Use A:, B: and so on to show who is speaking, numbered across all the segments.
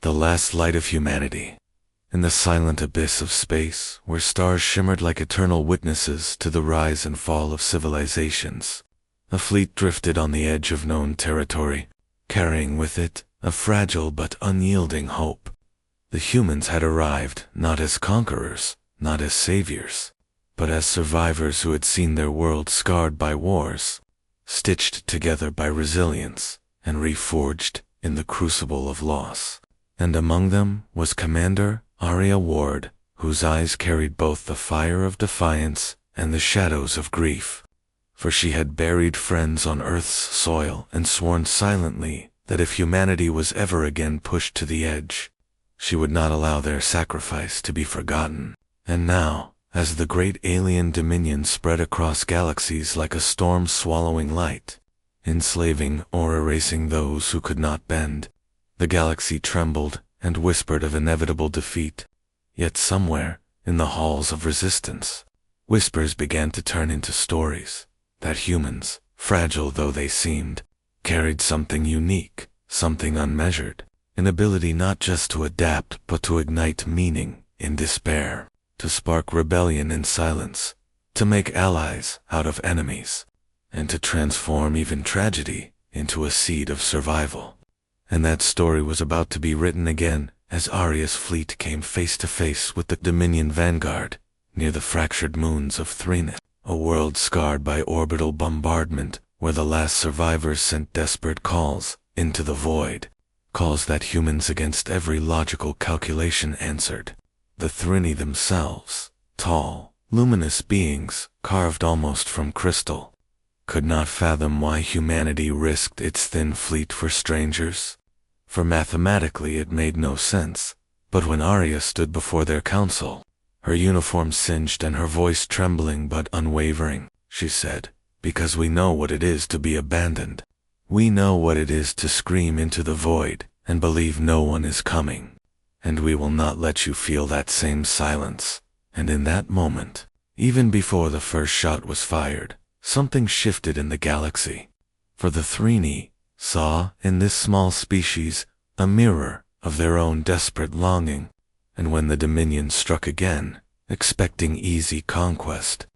A: the last light of humanity. In the silent abyss of space, where stars shimmered like eternal witnesses to the rise and fall of civilizations, a fleet drifted on the edge of known territory, carrying with it a fragile but unyielding hope. The humans had arrived not as conquerors, not as saviors, but as survivors who had seen their world scarred by wars, stitched together by resilience, and reforged in the crucible of loss. And among them was Commander Arya Ward, whose eyes carried both the fire of defiance and the shadows of grief. For she had buried friends on Earth's soil and sworn silently that if humanity was ever again pushed to the edge, she would not allow their sacrifice to be forgotten. And now, as the great alien dominion spread across galaxies like a storm-swallowing light, enslaving or erasing those who could not bend, the galaxy trembled and whispered of inevitable defeat. Yet somewhere, in the halls of resistance, whispers began to turn into stories, that humans, fragile though they seemed, carried something unique, something unmeasured, an ability not just to adapt but to ignite meaning in despair, to spark rebellion in silence, to make allies out of enemies, and to transform even tragedy into a seed of survival. And that story was about to be written again as Arya's fleet came face to face with the Dominion vanguard near the fractured moons of Threnus, a world scarred by orbital bombardment where the last survivors sent desperate calls into the void, calls that humans against every logical calculation answered. The Thrini themselves, tall, luminous beings carved almost from crystal, could not fathom why humanity risked its thin fleet for strangers. For mathematically it made no sense, but when Arya stood before their council, her uniform singed and her voice trembling but unwavering, she said, "Because we know what it is to be abandoned. We know what it is to scream into the void and believe no one is coming. And we will not let you feel that same silence." And in that moment, even before the first shot was fired, something shifted in the galaxy. For the Thrini saw in this small species a mirror of their own desperate longing, and when the Dominion struck again, expecting easy conquest,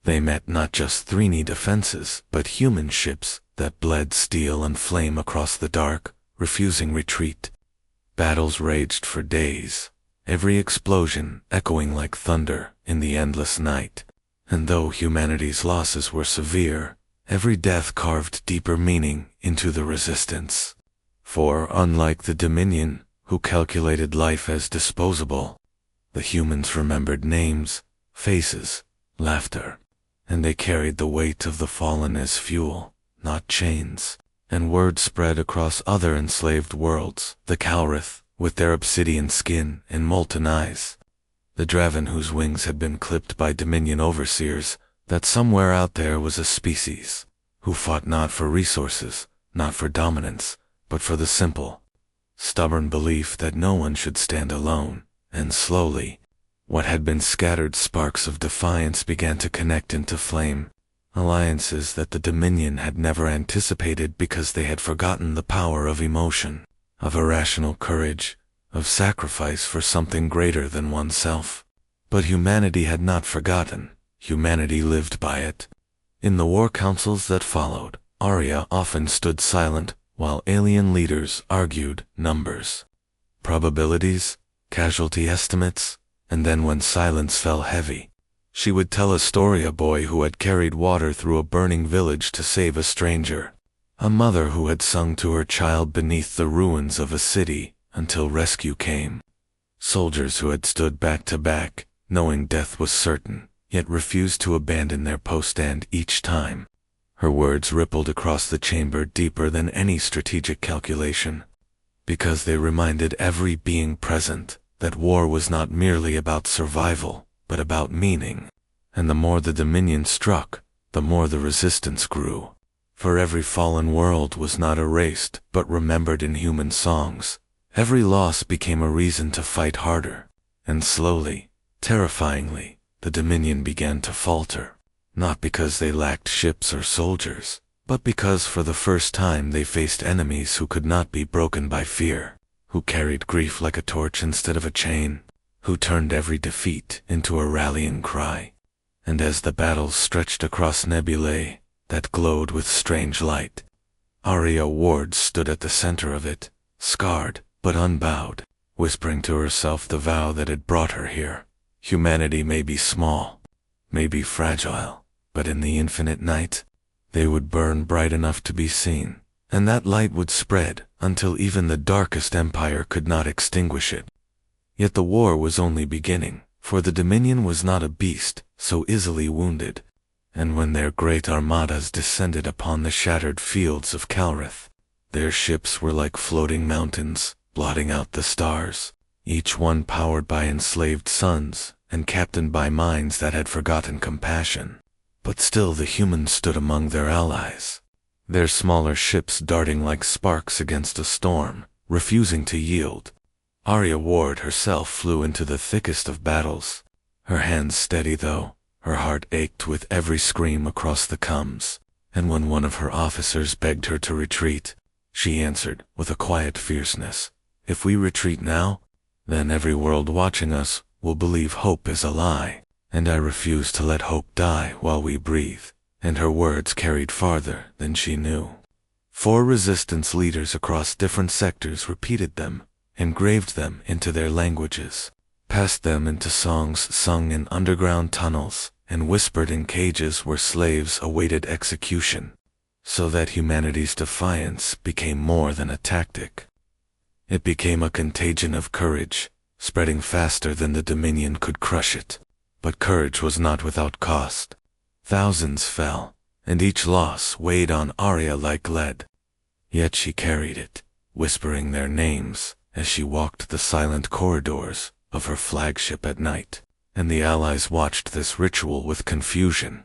A: they met not just Thrini defenses, but human ships that bled steel and flame across the dark, refusing retreat. Battles raged for days, every explosion echoing like thunder in the endless night. And though humanity's losses were severe, every death carved deeper meaning into the resistance. For unlike the Dominion, who calculated life as disposable, the humans remembered names, faces, laughter, and they carried the weight of the fallen as fuel, not chains. And word spread across other enslaved worlds, the Kalrith, with their obsidian skin and molten eyes, the Draven whose wings had been clipped by Dominion overseers, that somewhere out there was a species who fought not for resources, not for dominance, but for the simple, stubborn belief that no one should stand alone. And slowly, what had been scattered sparks of defiance began to connect into flame, alliances that the Dominion had never anticipated because they had forgotten the power of emotion, of irrational courage, of sacrifice for something greater than oneself. But humanity had not forgotten. Humanity lived by it. In the war councils that followed, Arya often stood silent while alien leaders argued numbers, probabilities, casualty estimates, and then when silence fell heavy, she would tell a story: a boy who had carried water through a burning village to save a stranger, a mother who had sung to her child beneath the ruins of a city until rescue came, soldiers who had stood back to back, knowing death was certain, yet refused to abandon their post, and each time, her words rippled across the chamber deeper than any strategic calculation, because they reminded every being present that war was not merely about survival, but about meaning. And the more the Dominion struck, the more the resistance grew. For every fallen world was not erased, but remembered in human songs. Every loss became a reason to fight harder. And slowly, terrifyingly, the Dominion began to falter. Not because they lacked ships or soldiers, but because for the first time they faced enemies who could not be broken by fear, who carried grief like a torch instead of a chain, who turned every defeat into a rallying cry. And as the battle stretched across nebulae that glowed with strange light, Arya Ward stood at the center of it, scarred but unbowed, whispering to herself the vow that had brought her here. Humanity may be small, may be fragile, but in the infinite night, they would burn bright enough to be seen, and that light would spread until even the darkest empire could not extinguish it. Yet the war was only beginning, for the Dominion was not a beast so easily wounded, and when their great armadas descended upon the shattered fields of Calrith, their ships were like floating mountains, blotting out the stars, each one powered by enslaved suns and captained by minds that had forgotten compassion. But still the humans stood among their allies, their smaller ships darting like sparks against a storm, refusing to yield. Arya Ward herself flew into the thickest of battles, her hands steady though, her heart ached with every scream across the coms, and when one of her officers begged her to retreat, she answered with a quiet fierceness, "If we retreat now, then every world watching us will believe hope is a lie, and I refuse to let hope die while we breathe." And her words carried farther than she knew. 4 resistance leaders across different sectors repeated them, engraved them into their languages, passed them into songs sung in underground tunnels, and whispered in cages where slaves awaited execution, so that humanity's defiance became more than a tactic. It became a contagion of courage, spreading faster than the Dominion could crush it. But courage was not without cost. Thousands fell, and each loss weighed on Arya like lead. Yet she carried it, whispering their names as she walked the silent corridors of her flagship at night, and the Allies watched this ritual with confusion.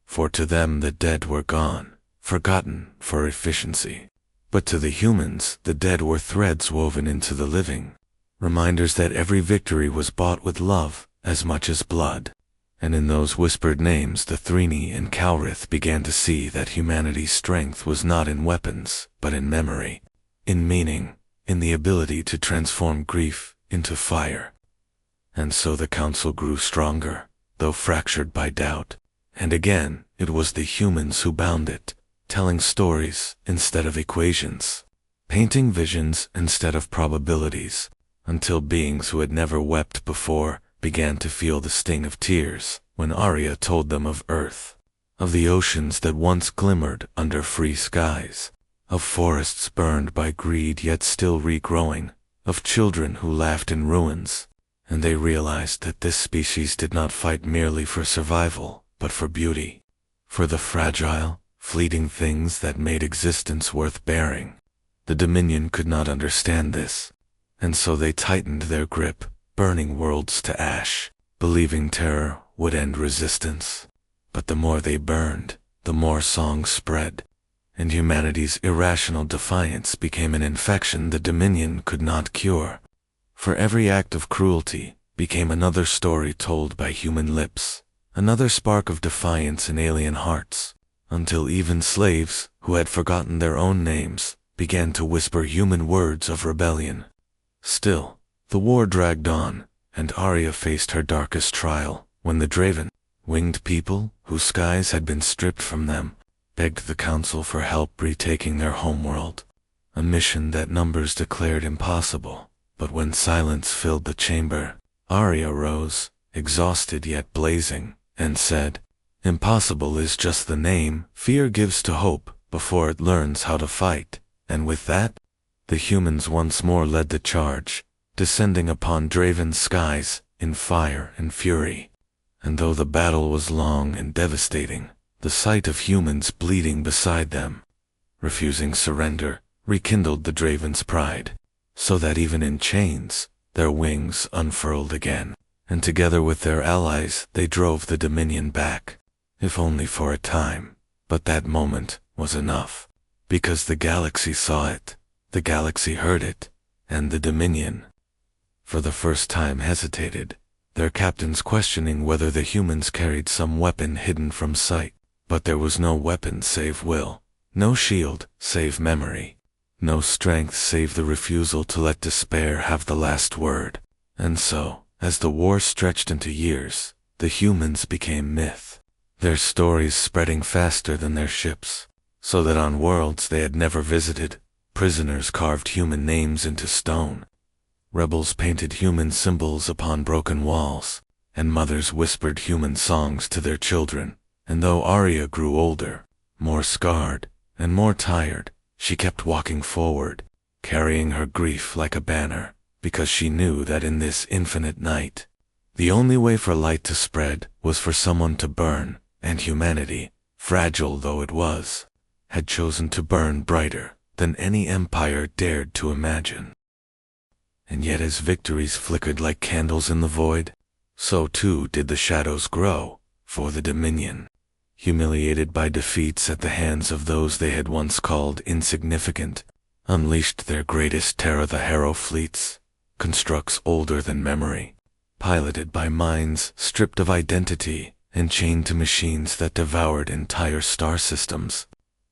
A: For to them the dead were gone, forgotten for efficiency. But to the humans, the dead were threads woven into the living, reminders that every victory was bought with love as much as blood. And in those whispered names the Thrini and Calrith began to see that humanity's strength was not in weapons, but in memory, in meaning, in the ability to transform grief into fire. And so the council grew stronger, though fractured by doubt. And again, it was the humans who bound it, telling stories instead of equations, painting visions instead of probabilities, until beings who had never wept before began to feel the sting of tears when Arya told them of Earth, of the oceans that once glimmered under free skies, of forests burned by greed yet still regrowing, of children who laughed in ruins, and they realized that this species did not fight merely for survival, but for beauty, for the fragile, fleeting things that made existence worth bearing. The Dominion could not understand this, and so they tightened their grip, burning worlds to ash, believing terror would end resistance. But the more they burned, the more songs spread, and humanity's irrational defiance became an infection the Dominion could not cure. For every act of cruelty became another story told by human lips, another spark of defiance in alien hearts, until even slaves, who had forgotten their own names, began to whisper human words of rebellion. Still, the war dragged on, and Arya faced her darkest trial, when the Draven, winged people, whose skies had been stripped from them, begged the Council for help retaking their homeworld, a mission that numbers declared impossible. But when silence filled the chamber, Arya rose, exhausted yet blazing, and said, "Impossible is just the name. Fear gives to hope before it learns how to fight." And with that, the humans once more led the charge, descending upon Draven's skies in fire and fury. And though the battle was long and devastating, the sight of humans bleeding beside them, refusing surrender, rekindled the Draven's pride, so that even in chains, their wings unfurled again, and together with their allies they drove the Dominion back, if only for a time. But that moment was enough, because the galaxy saw it, the galaxy heard it, and the Dominion, for the first time, hesitated, their captains questioning whether the humans carried some weapon hidden from sight. But there was no weapon save will, no shield save memory, no strength save the refusal to let despair have the last word. And so, as the war stretched into years, the humans became myth, their stories spreading faster than their ships, so that on worlds they had never visited, prisoners carved human names into stone, rebels painted human symbols upon broken walls, and mothers whispered human songs to their children. And though Arya grew older, more scarred, and more tired, she kept walking forward, carrying her grief like a banner, because she knew that in this infinite night, the only way for light to spread was for someone to burn, and humanity, fragile though it was, had chosen to burn brighter than any empire dared to imagine. And yet as victories flickered like candles in the void, so too did the shadows grow for the Dominion. Humiliated by defeats at the hands of those they had once called insignificant, unleashed their greatest terror, the Harrow fleets, constructs older than memory, piloted by minds stripped of identity and chained to machines that devoured entire star systems.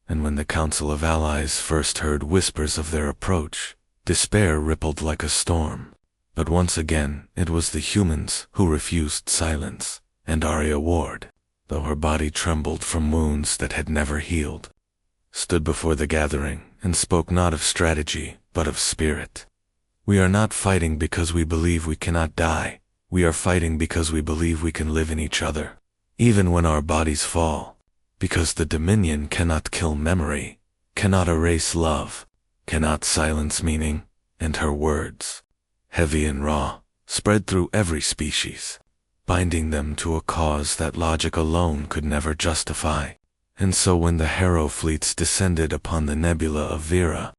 A: And when the Council of Allies first heard whispers of their approach, despair rippled like a storm. But once again it was the humans who refused silence, and Arya Ward, though her body trembled from wounds that had never healed, stood before the gathering and spoke not of strategy, but of spirit. We are not fighting because we believe we cannot die. We are fighting because we believe we can live in each other, even when our bodies fall, because the Dominion cannot kill memory, cannot erase love, cannot silence meaning, and her words, heavy and raw, spread through every species, binding them to a cause that logic alone could never justify. And so when the Harrow fleets descended upon the nebula of Vera,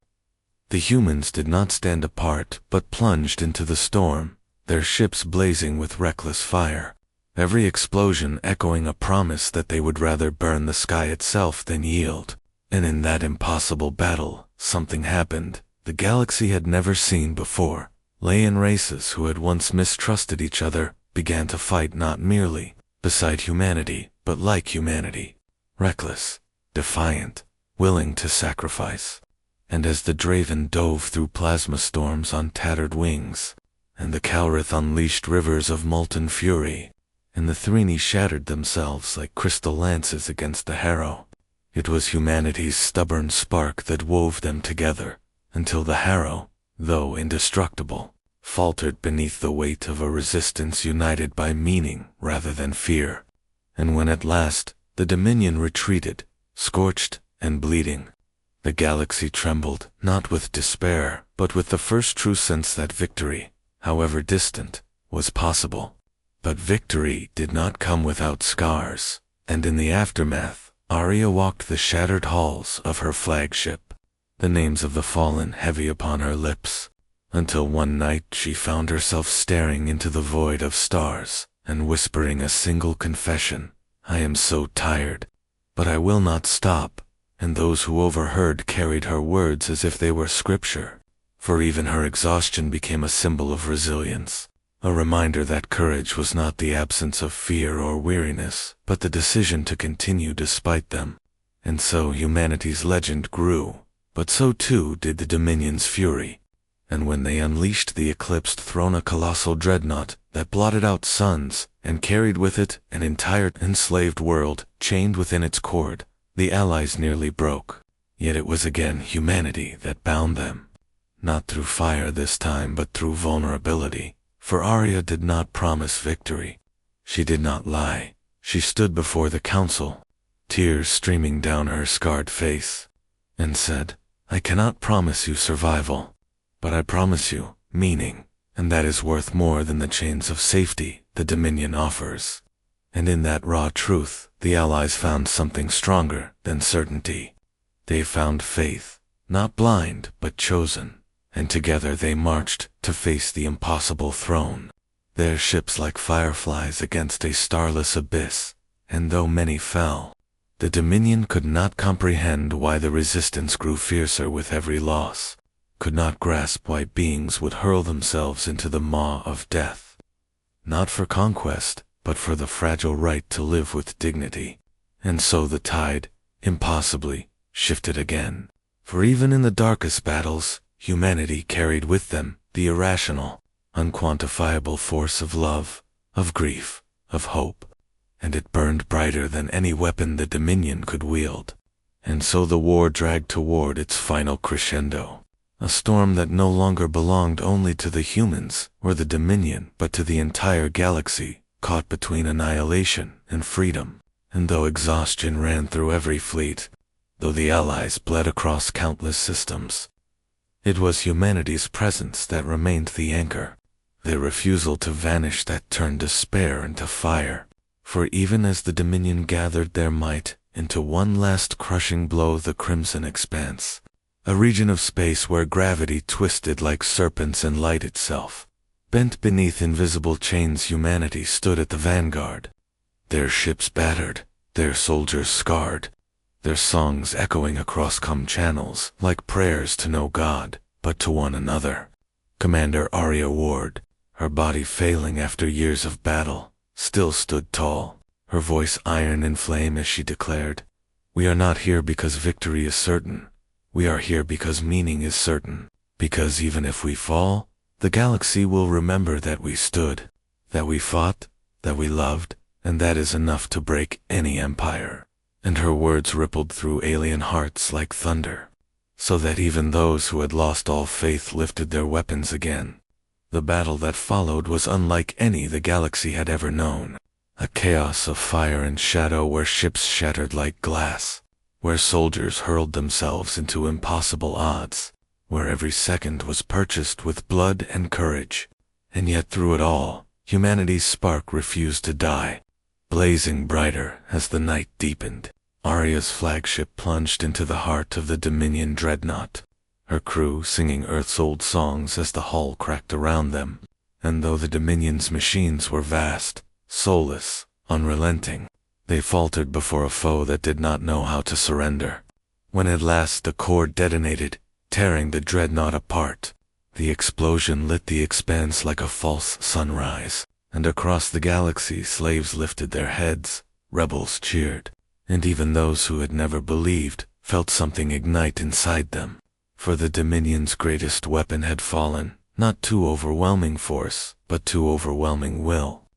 A: the humans did not stand apart but plunged into the storm, their ships blazing with reckless fire, every explosion echoing a promise that they would rather burn the sky itself than yield. And in that impossible battle, something happened the galaxy had never seen before. Alien races who had once mistrusted each other began to fight not merely beside humanity, but like humanity, reckless, defiant, willing to sacrifice. And as the Draven dove through plasma storms on tattered wings, and the Kalrith unleashed rivers of molten fury, and the Thrini shattered themselves like crystal lances against the Harrow, it was humanity's stubborn spark that wove them together, until the Harrow, though indestructible, faltered beneath the weight of a resistance united by meaning rather than fear. And when at last the Dominion retreated, scorched and bleeding, the galaxy trembled, not with despair, but with the first true sense that victory, however distant, was possible. But victory did not come without scars, and in the aftermath, Arya walked the shattered halls of her flagship, the names of the fallen heavy upon her lips, until one night she found herself staring into the void of stars and whispering a single confession: "I am so tired, but I will not stop." And those who overheard carried her words as if they were scripture, for even her exhaustion became a symbol of resilience, a reminder that courage was not the absence of fear or weariness, but the decision to continue despite them. And so humanity's legend grew, but so too did the Dominion's fury. And when they unleashed the eclipsed throne, a colossal dreadnought that blotted out suns and carried with it an entire enslaved world chained within its cord, the Allies nearly broke. Yet it was again humanity that bound them, not through fire this time but through vulnerability. For Arya did not promise victory. She did not lie. She stood before the council, tears streaming down her scarred face, and said, "I cannot promise you survival, but I promise you meaning, and that is worth more than the chains of safety the Dominion offers." And in that raw truth, the Allies found something stronger than certainty. They found faith, not blind but chosen, and together they marched to face the impossible throne, their ships like fireflies against a starless abyss. And though many fell, the Dominion could not comprehend why the resistance grew fiercer with every loss, could not grasp why beings would hurl themselves into the maw of death, not for conquest, but for the fragile right to live with dignity. And so the tide, impossibly, shifted again. For even in the darkest battles, humanity carried with them the irrational, unquantifiable force of love, of grief, of hope, and it burned brighter than any weapon the Dominion could wield. And so the war dragged toward its final crescendo, a storm that no longer belonged only to the humans or the Dominion, but to the entire galaxy, caught between annihilation and freedom. And though exhaustion ran through every fleet, though the Allies bled across countless systems, it was humanity's presence that remained the anchor, their refusal to vanish that turned despair into fire. For even as the Dominion gathered their might into one last crushing blow, the Crimson Expanse, a region of space where gravity twisted like serpents and light itself, bent beneath invisible chains, humanity stood at the vanguard, their ships battered, their soldiers scarred, their songs echoing across channels like prayers to no god, but to one another. Commander Arya Ward, her body failing after years of battle, still stood tall, her voice iron and flame as she declared, "We are not here because victory is certain. We are here because meaning is certain. Because even if we fall, the galaxy will remember that we stood, that we fought, that we loved, and that is enough to break any empire." And her words rippled through alien hearts like thunder, so that even those who had lost all faith lifted their weapons again. The battle that followed was unlike any the galaxy had ever known, a chaos of fire and shadow where ships shattered like glass, where soldiers hurled themselves into impossible odds, where every second was purchased with blood and courage. And yet through it all, humanity's spark refused to die. Blazing brighter as the night deepened, Arya's flagship plunged into the heart of the Dominion dreadnought, her crew singing Earth's old songs as the hull cracked around them. And though the Dominion's machines were vast, soulless, unrelenting, they faltered before a foe that did not know how to surrender. When at last the core detonated, tearing the dreadnought apart, the explosion lit the expanse like a false sunrise. And across the galaxy slaves lifted their heads, rebels cheered, and even those who had never believed felt something ignite inside them. For the Dominion's greatest weapon had fallen, not to overwhelming force, but to overwhelming will,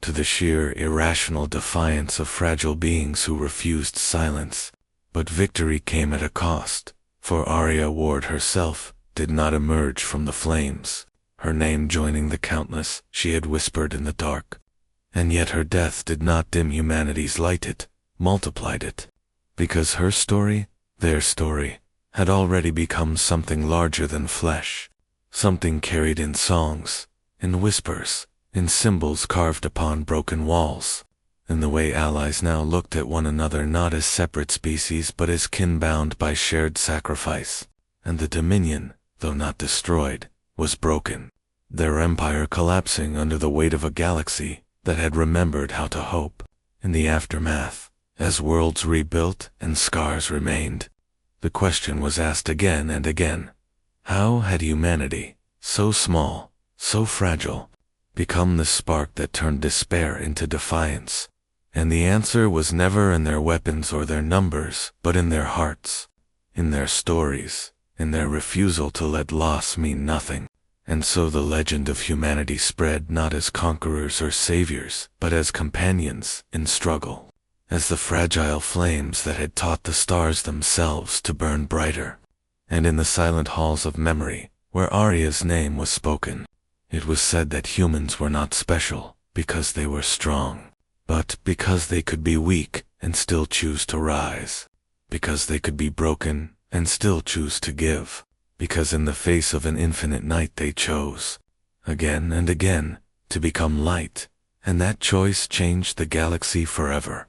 A: to the sheer irrational defiance of fragile beings who refused silence. But victory came at a cost, for Arya Ward herself did not emerge from the flames, her name joining the countless she had whispered in the dark. And yet her death did not dim humanity's light, it multiplied it, because her story, their story, had already become something larger than flesh, something carried in songs, in whispers, in symbols carved upon broken walls, in the way allies now looked at one another not as separate species but as kin bound by shared sacrifice. And the Dominion, though not destroyed, was broken, their empire collapsing under the weight of a galaxy that had remembered how to hope. In the aftermath, as worlds rebuilt and scars remained, the question was asked again and again: how had humanity, so small, so fragile, become the spark that turned despair into defiance? And the answer was never in their weapons or their numbers, but in their hearts, in their stories, in their refusal to let loss mean nothing. And so the legend of humanity spread not as conquerors or saviors, but as companions in struggle, as the fragile flames that had taught the stars themselves to burn brighter. And in the silent halls of memory, where Arya's name was spoken, it was said that humans were not special because they were strong, but because they could be weak and still choose to rise, because they could be broken and still choose to give, because in the face of an infinite night they chose, again and again, to become light, and that choice changed the galaxy forever.